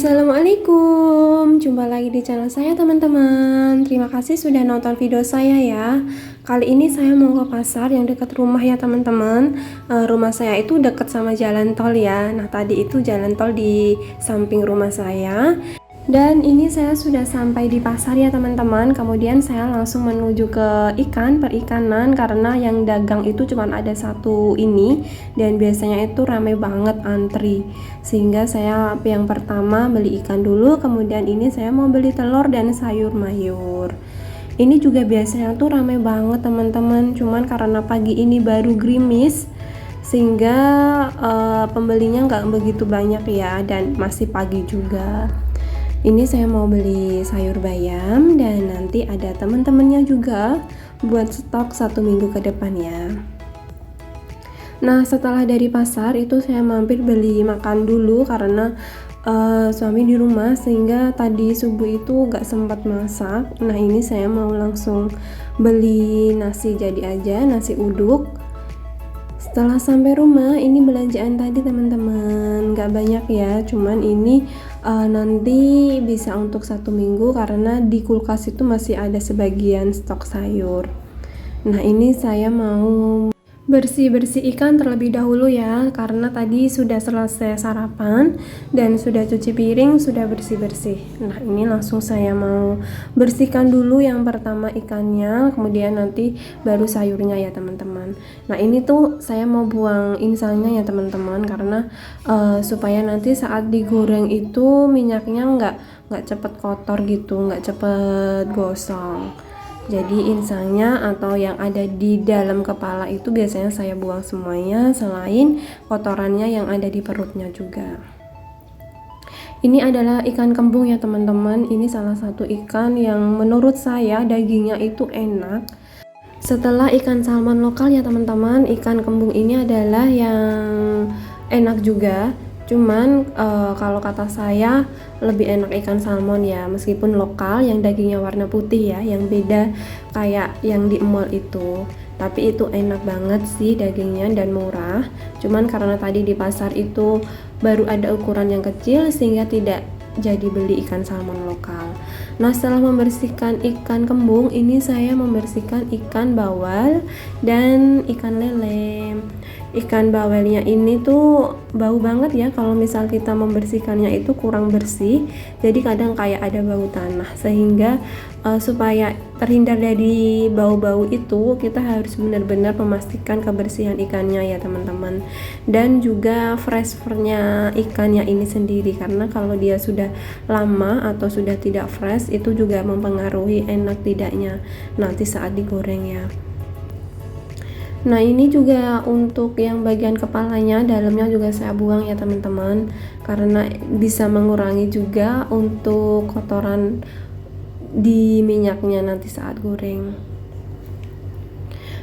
Assalamualaikum, jumpa lagi di channel saya teman-teman. Terima kasih sudah nonton video saya ya. Kali ini saya mau ke pasar yang dekat rumah ya teman-teman. Rumah saya itu dekat sama jalan tol ya. Nah tadi itu jalan tol di samping rumah saya. Dan ini saya sudah sampai di pasar ya teman-teman. Kemudian saya langsung menuju ke perikanan karena yang dagang itu cuma ada satu ini dan biasanya itu ramai banget antri. Sehingga saya yang pertama beli ikan dulu, kemudian ini saya mau beli telur dan sayur mayur. Ini juga biasanya tuh ramai banget teman-teman. Cuman karena pagi ini baru gerimis sehingga pembelinya nggak begitu banyak ya, dan masih pagi juga. Ini saya mau beli sayur bayam dan nanti ada teman-temannya juga buat stok 1 minggu ke depan ya. Nah setelah dari pasar itu saya mampir beli makan dulu karena suami di rumah sehingga tadi subuh itu gak sempat masak. Nah ini saya mau langsung beli nasi jadi aja, nasi uduk. Setelah sampai rumah ini belanjaan tadi teman-teman, gak banyak ya, cuman ini nanti bisa untuk 1 minggu karena di kulkas itu masih ada sebagian stok sayur. Nah ini saya mau bersih-bersih ikan terlebih dahulu ya, karena tadi sudah selesai sarapan dan sudah cuci piring, sudah bersih-bersih. Nah ini langsung saya mau bersihkan dulu yang pertama ikannya, kemudian nanti baru sayurnya ya teman-teman. Nah ini tuh saya mau buang insangnya ya teman-teman, karena supaya nanti saat digoreng itu minyaknya nggak cepet kotor gitu, nggak cepet gosong. Jadi insangnya atau yang ada di dalam kepala itu biasanya saya buang semuanya, selain kotorannya yang ada di perutnya juga. Ini adalah ikan kembung ya teman-teman. Ini salah satu ikan yang menurut saya dagingnya itu enak. Setelah ikan salmon lokal ya teman-teman, ikan kembung ini adalah yang enak juga. Cuman kalau kata saya lebih enak ikan salmon ya, meskipun lokal yang dagingnya warna putih ya, yang beda kayak yang di mall itu. Tapi itu enak banget sih dagingnya dan murah. Cuman karena tadi di pasar itu baru ada ukuran yang kecil sehingga tidak jadi beli ikan salmon lokal. Nah setelah membersihkan ikan kembung, ini saya membersihkan ikan bawal dan ikan lele. Ikan bawalnya ini tuh bau banget ya kalau misal kita membersihkannya itu kurang bersih, jadi kadang kayak ada bau tanah, sehingga supaya terhindar dari bau-bau itu kita harus benar-benar memastikan kebersihan ikannya ya teman-teman, dan juga fresh-nya ikannya ini sendiri, karena kalau dia sudah lama atau sudah tidak fresh itu juga mempengaruhi enak tidaknya nanti saat digoreng ya. Nah ini juga untuk yang bagian kepalanya, dalamnya juga saya buang ya teman-teman, karena bisa mengurangi juga untuk kotoran di minyaknya nanti saat goreng.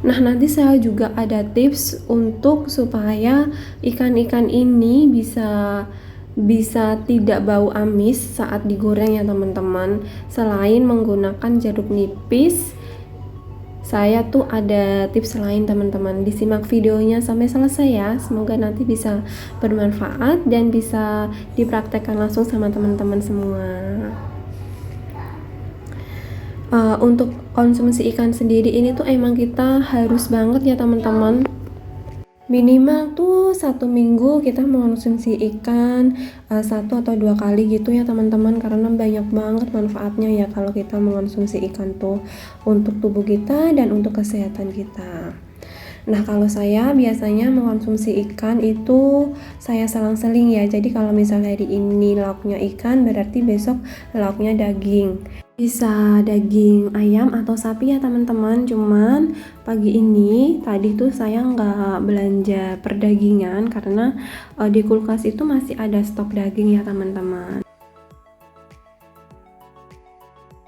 Nah nanti saya juga ada tips untuk supaya ikan-ikan ini bisa tidak bau amis saat digoreng ya teman-teman. Selain menggunakan jeruk nipis, saya tuh ada tips lain teman-teman. Disimak videonya sampai selesai ya, semoga nanti bisa bermanfaat dan bisa dipraktekkan langsung sama teman-teman semua. Untuk konsumsi ikan sendiri ini tuh emang kita harus banget ya teman-teman, minimal tuh 1 minggu kita mengonsumsi ikan 1 atau 2 kali gitu ya teman-teman, karena banyak banget manfaatnya ya kalau kita mengonsumsi ikan tuh untuk tubuh kita dan untuk kesehatan kita. Nah kalau saya biasanya mengonsumsi ikan itu saya selang-seling ya, jadi kalau misal hari ini lauknya ikan berarti besok lauknya daging, bisa daging ayam atau sapi ya teman-teman. Cuman pagi ini tadi tuh saya nggak belanja perdagingan karena di kulkas itu masih ada stok daging ya teman-teman.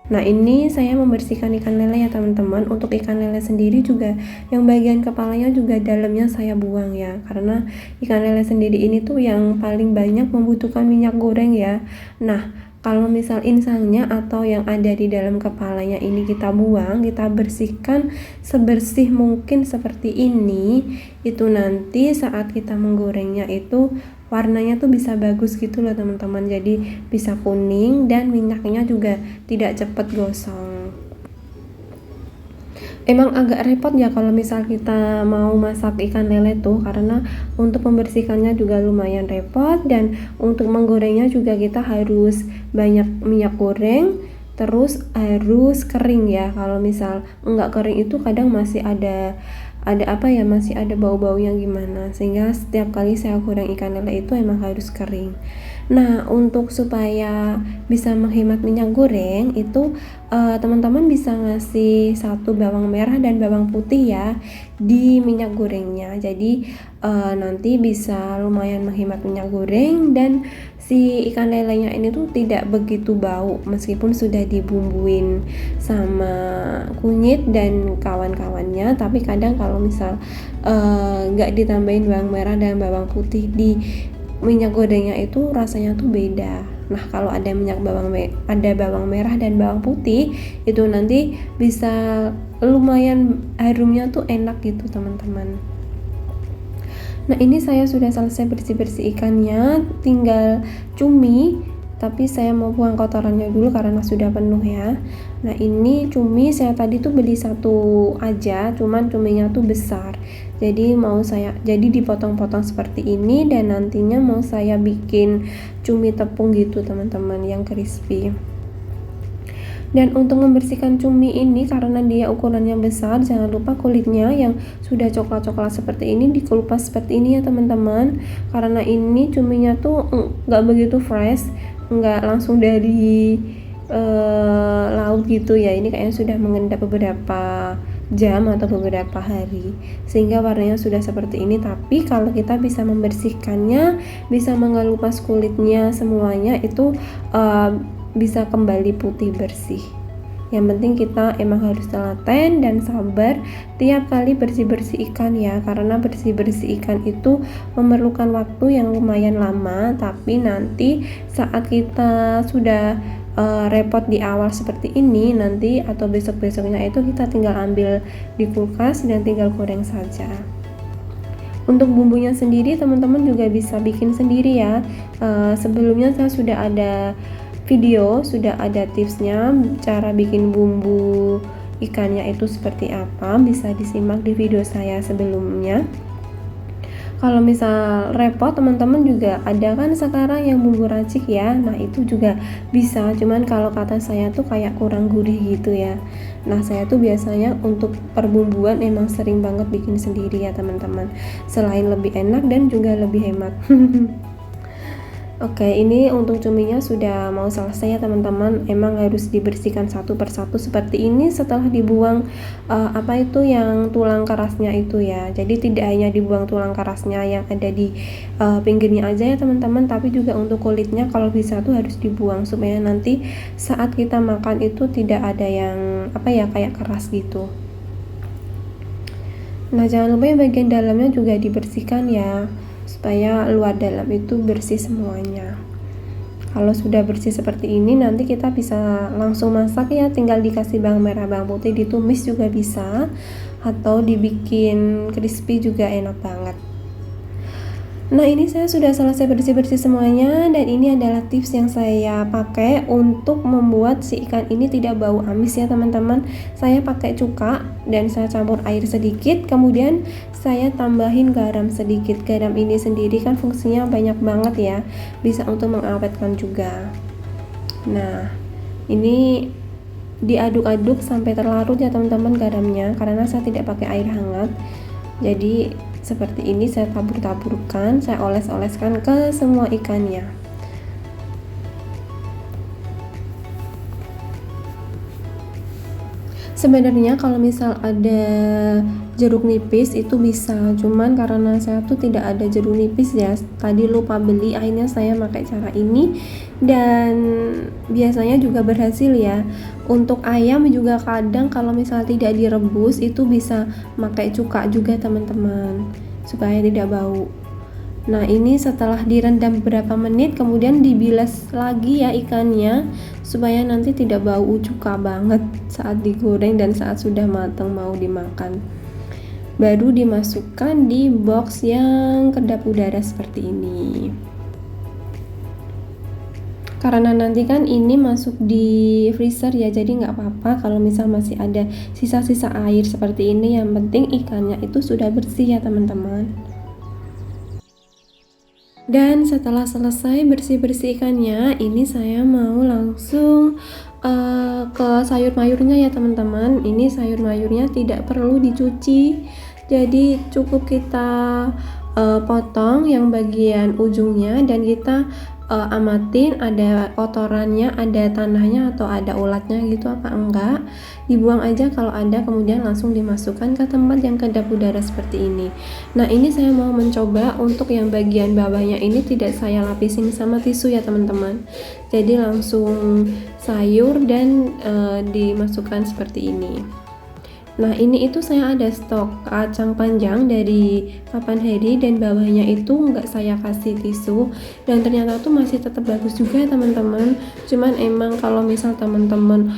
Nah ini saya membersihkan ikan lele ya teman-teman. Untuk ikan lele sendiri juga yang bagian kepalanya juga dalamnya saya buang ya, karena ikan lele sendiri ini tuh yang paling banyak membutuhkan minyak goreng ya. Nah Kalau misal insangnya atau yang ada di dalam kepalanya ini kita buang, kita bersihkan sebersih mungkin seperti ini, itu nanti saat kita menggorengnya itu warnanya tuh bisa bagus gitu loh teman-teman. Jadi bisa kuning dan minyaknya juga tidak cepat gosong. Emang agak repot ya kalau misal kita mau masak ikan lele tuh, karena untuk membersihkannya juga lumayan repot, dan untuk menggorengnya juga kita harus banyak minyak goreng, terus harus kering ya. Kalau misal enggak kering itu kadang masih ada apa ya, masih ada bau-bau yang gimana, sehingga setiap kali saya goreng ikan lele itu emang harus kering. Nah, untuk supaya bisa menghemat minyak goreng itu teman-teman bisa ngasih 1 bawang merah dan bawang putih ya di minyak gorengnya. Jadi nanti bisa lumayan menghemat minyak goreng, dan si ikan lelenya ini tuh tidak begitu bau meskipun sudah dibumbuin sama kunyit dan kawan-kawannya. Tapi kadang kalau misal nggak ditambahin bawang merah dan bawang putih di minyak gorengnya itu rasanya tuh beda. Nah, kalau ada bawang merah dan bawang putih itu nanti bisa lumayan harumnya tuh enak gitu teman-teman. Nah, ini saya sudah selesai bersih-bersih ikannya, tinggal cumi, tapi saya mau buang kotorannya dulu karena sudah penuh ya. Nah, ini cumi saya tadi tuh beli 1 aja, cuman cuminya tuh besar. Jadi jadi dipotong-potong seperti ini, dan nantinya mau saya bikin cumi tepung gitu teman-teman, yang crispy. Dan untuk membersihkan cumi ini, karena dia ukurannya besar, jangan lupa kulitnya yang sudah coklat-coklat seperti ini dikelupas seperti ini ya teman-teman, karena ini cuminya tuh nggak begitu fresh, nggak langsung dari laut gitu ya. Ini kayaknya sudah mengendap beberapa jam atau beberapa hari, sehingga warnanya sudah seperti ini. Tapi kalau kita bisa membersihkannya, bisa mengelupas kulitnya semuanya, itu bisa kembali putih bersih. Yang penting kita emang harus telaten dan sabar tiap kali bersih-bersih ikan ya, karena bersih-bersih ikan itu memerlukan waktu yang lumayan lama. Tapi nanti saat kita sudah repot di awal seperti ini, nanti atau besok-besoknya itu kita tinggal ambil di kulkas dan tinggal goreng saja. Untuk bumbunya sendiri teman-teman juga bisa bikin sendiri ya. Sebelumnya saya sudah ada video, sudah ada tipsnya cara bikin bumbu ikannya itu seperti apa, bisa disimak di video saya sebelumnya. Kalau misal repot teman-teman juga ada kan sekarang yang bumbu racik ya, nah itu juga bisa, cuman kalau kata saya tuh kayak kurang gurih gitu ya. Nah, saya tuh biasanya untuk perbumbuan emang sering banget bikin sendiri ya teman-teman, selain lebih enak dan juga lebih hemat. Oke, ini untuk cuminya sudah mau selesai ya teman-teman. Emang harus dibersihkan satu persatu seperti ini setelah dibuang apa itu yang tulang kerasnya itu ya. Jadi tidak hanya dibuang tulang kerasnya yang ada di pinggirnya aja ya teman-teman, tapi juga untuk kulitnya kalau bisa tuh harus dibuang, supaya nanti saat kita makan itu tidak ada yang apa ya, kayak keras gitu. Nah, jangan lupa yang bagian dalamnya juga dibersihkan ya, supaya luar dalam itu bersih semuanya. Kalau sudah bersih seperti ini, nanti kita bisa langsung masak ya, tinggal dikasih bawang merah, bawang putih, ditumis juga bisa, atau dibikin crispy juga enak banget. Nah, ini saya sudah selesai bersih-bersih semuanya, dan ini adalah tips yang saya pakai untuk membuat si ikan ini tidak bau amis ya teman-teman. Saya pakai cuka dan saya campur air sedikit, kemudian saya tambahin garam sedikit. Garam ini sendiri kan fungsinya banyak banget ya, bisa untuk mengawetkan juga. Nah, ini diaduk-aduk sampai terlarut ya teman-teman garamnya, karena saya tidak pakai air hangat. Jadi seperti ini saya tabur-taburkan, saya oles-oleskan ke semua ikannya. Sebenarnya kalau misal ada jeruk nipis itu bisa, cuman karena saya tuh tidak ada jeruk nipis ya, tadi lupa beli, akhirnya saya pakai cara ini dan biasanya juga berhasil ya. Untuk ayam juga kadang kalau misal tidak direbus itu bisa pakai cuka juga teman-teman, supaya tidak bau. Nah, ini setelah direndam beberapa menit kemudian dibilas lagi ya ikannya supaya nanti tidak bau cuka banget saat digoreng dan saat sudah matang mau dimakan. Baru dimasukkan di box yang kedap udara seperti ini. Karena nanti kan ini masuk di freezer ya, jadi nggak apa-apa kalau misal masih ada sisa-sisa air seperti ini. Yang penting ikannya itu sudah bersih ya teman-teman. Dan setelah selesai bersih-bersih ikannya, ini saya mau langsung ke sayur mayurnya ya teman-teman. Ini sayur mayurnya tidak perlu dicuci, jadi cukup kita potong yang bagian ujungnya dan kita amatin ada kotorannya, ada tanahnya atau ada ulatnya gitu apa enggak, dibuang aja kalau ada, kemudian langsung dimasukkan ke tempat yang kedap udara seperti ini. Nah, ini saya mau mencoba untuk yang bagian bawahnya ini tidak saya lapisin sama tisu ya teman-teman, jadi langsung sayur dan dimasukkan seperti ini. Nah, ini itu saya ada stok kacang panjang dari Kapan Hari dan bawahnya itu nggak saya kasih tisu dan ternyata tuh masih tetap bagus juga ya teman-teman. Cuman emang kalau misal teman-teman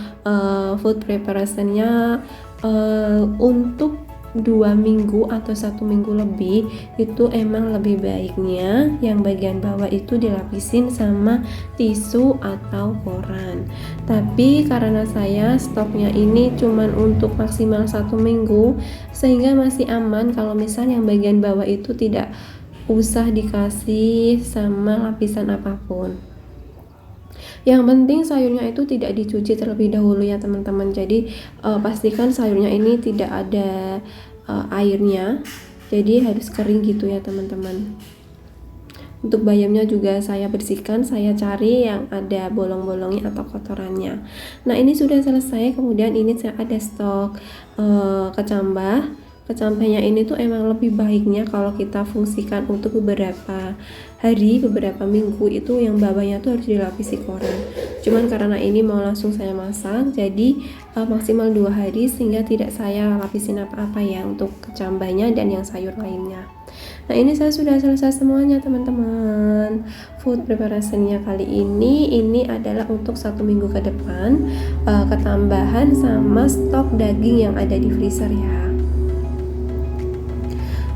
food preparationnya untuk 2 minggu atau 1 minggu lebih, itu emang lebih baiknya yang bagian bawah itu dilapisin sama tisu atau koran. Tapi karena saya stoknya ini cuman untuk maksimal 1 minggu, sehingga masih aman kalau misal yang bagian bawah itu tidak usah dikasih sama lapisan apapun. Yang penting sayurnya itu tidak dicuci terlebih dahulu ya teman-teman. Jadi pastikan sayurnya ini tidak ada airnya, jadi harus kering gitu ya teman-teman. Untuk bayamnya juga saya bersihkan, saya cari yang ada bolong-bolongnya atau kotorannya. Nah, ini sudah selesai. Kemudian ini saya ada stok kecambah. Kecambahnya ini tuh emang lebih baiknya kalau kita fungsikan untuk beberapa hari, beberapa minggu, itu yang bawahnya tuh harus dilapisi koran. Cuman karena ini mau langsung saya masak, jadi maksimal 2 hari sehingga tidak saya lapisin apa-apa ya untuk kecambahnya dan yang sayur lainnya. Nah, ini saya sudah selesai semuanya teman-teman. Food preparationnya kali ini adalah untuk 1 minggu ke depan, ketambahan sama stok daging yang ada di freezer ya.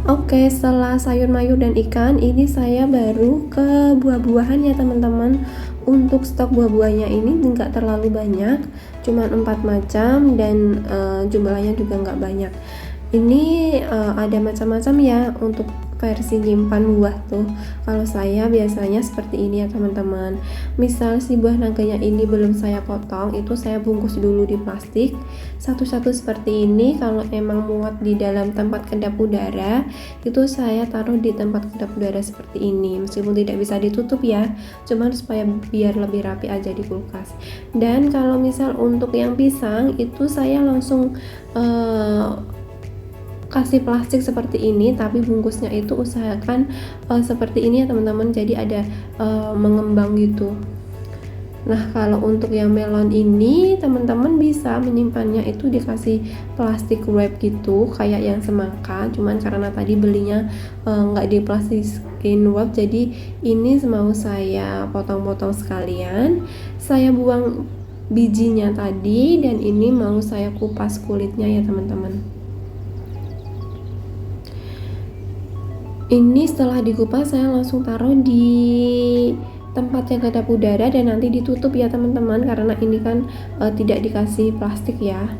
Oke, setelah sayur mayur dan ikan, ini saya baru ke buah-buahan ya teman-teman. Untuk stok buah-buahnya ini nggak terlalu banyak, cuma 4 macam dan jumlahnya juga nggak banyak. Ini ada macam-macam ya untuk versi nyimpan buah tuh. Kalau saya biasanya seperti ini ya teman-teman. Misal si buah naganya ini belum saya potong, itu saya bungkus dulu di plastik satu-satu seperti ini. Kalau emang muat di dalam tempat kedap udara, itu saya taruh di tempat kedap udara seperti ini. Meskipun tidak bisa ditutup ya, cuman supaya biar lebih rapi aja di kulkas. Dan kalau misal untuk yang pisang, itu saya langsung kasih plastik seperti ini, tapi bungkusnya itu usahakan seperti ini ya teman-teman, jadi ada mengembang gitu. Nah, kalau untuk yang melon ini teman-teman bisa menyimpannya itu dikasih plastik wrap gitu kayak yang semangka, cuman karena tadi belinya nggak di plastikin wrap, jadi ini mau saya potong-potong sekalian, saya buang bijinya tadi dan ini mau saya kupas kulitnya ya teman-teman. Ini setelah dikupas saya langsung taruh di tempat yang kedap udara dan nanti ditutup ya teman-teman, karena ini kan tidak dikasih plastik ya.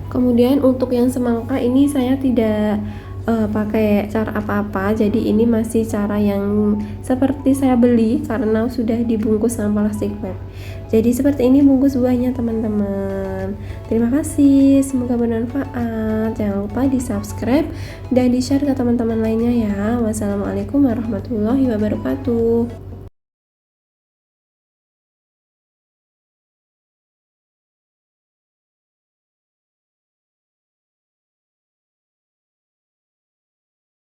Kemudian untuk yang semangka ini saya tidak pakai cara apa-apa, jadi ini masih cara yang seperti saya beli karena sudah dibungkus sama plastik wrap. Jadi seperti ini bungkus buahnya teman-teman. Terima kasih, semoga bermanfaat. Jangan lupa di subscribe dan di share ke teman-teman lainnya ya. Wassalamualaikum warahmatullahi wabarakatuh.